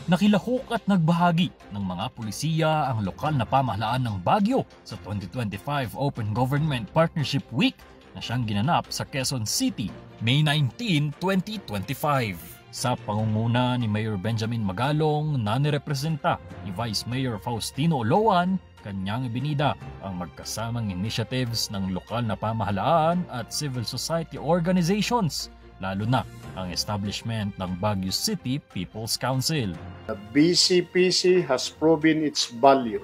Nakilahok at nagbahagi ng mga pulisiya ang lokal na pamahalaan ng Baguio sa 2025 Open Government Partnership Week na siyang ginanap sa Quezon City, May 19, 2025. Sa pangunguna ni Mayor Benjamin Magalong na nirepresenta ni Vice Mayor Faustino Oloan, kanyang ibinida ang magkasamang initiatives ng lokal na pamahalaan at civil society organizations, lalo na ang establishment ng Baguio City People's Council. The BCPC has proven its value.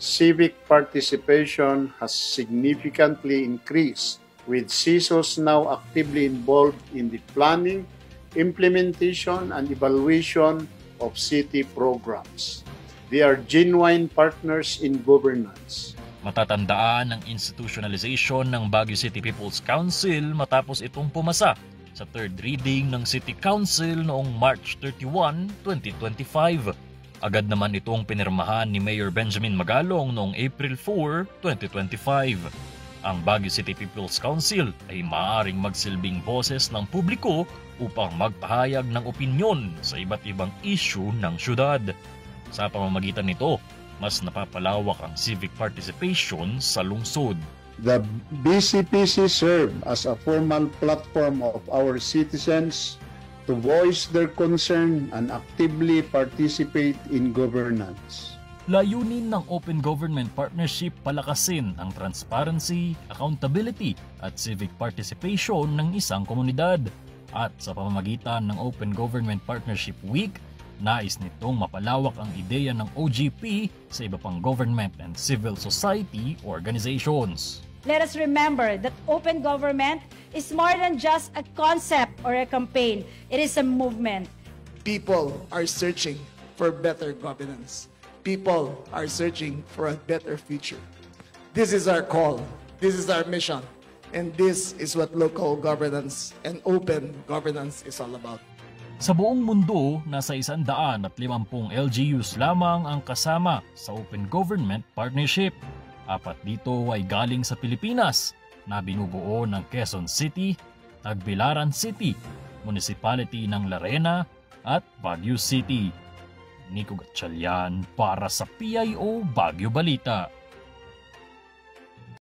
Civic participation has significantly increased, with CISOs now actively involved in the planning, implementation, and evaluation of city programs. They are genuine partners in governance. Matatandaan ang institutionalization ng Baguio City People's Council matapos itong pumasa sa third reading ng City Council noong March 31, 2025. Agad naman itong pinirmahan ni Mayor Benjamin Magalong noong April 4, 2025. Ang Baguio City People's Council ay maaaring magsilbing boses ng publiko upang magpahayag ng opinyon sa iba't ibang issue ng syudad. Sa pamamagitan nito, mas napapalawak ang civic participation sa lungsod. The BCPC serve as a formal platform of our citizens to voice their concern and actively participate in governance. Layunin ng Open Government Partnership palakasin ang transparency, accountability at civic participation ng isang komunidad. At sa pamamagitan ng Open Government Partnership Week, nais nitong mapalawak ang ideya ng OGP sa iba pang government and civil society organizations. Let us remember that open government is more than just a concept or a campaign. It is a movement. People are searching for better governance. People are searching for a better future. This is our call. This is our mission. And this is what local governance and open governance is all about. Sa buong mundo, nasa 150 LGUs lamang ang kasama sa Open Government Partnership. 4 dito ay galing sa Pilipinas na binubuo ng Quezon City, Tagbilaran City, Municipality ng Larena at Baguio City. Nico Gatchalian para sa PIO Baguio Balita.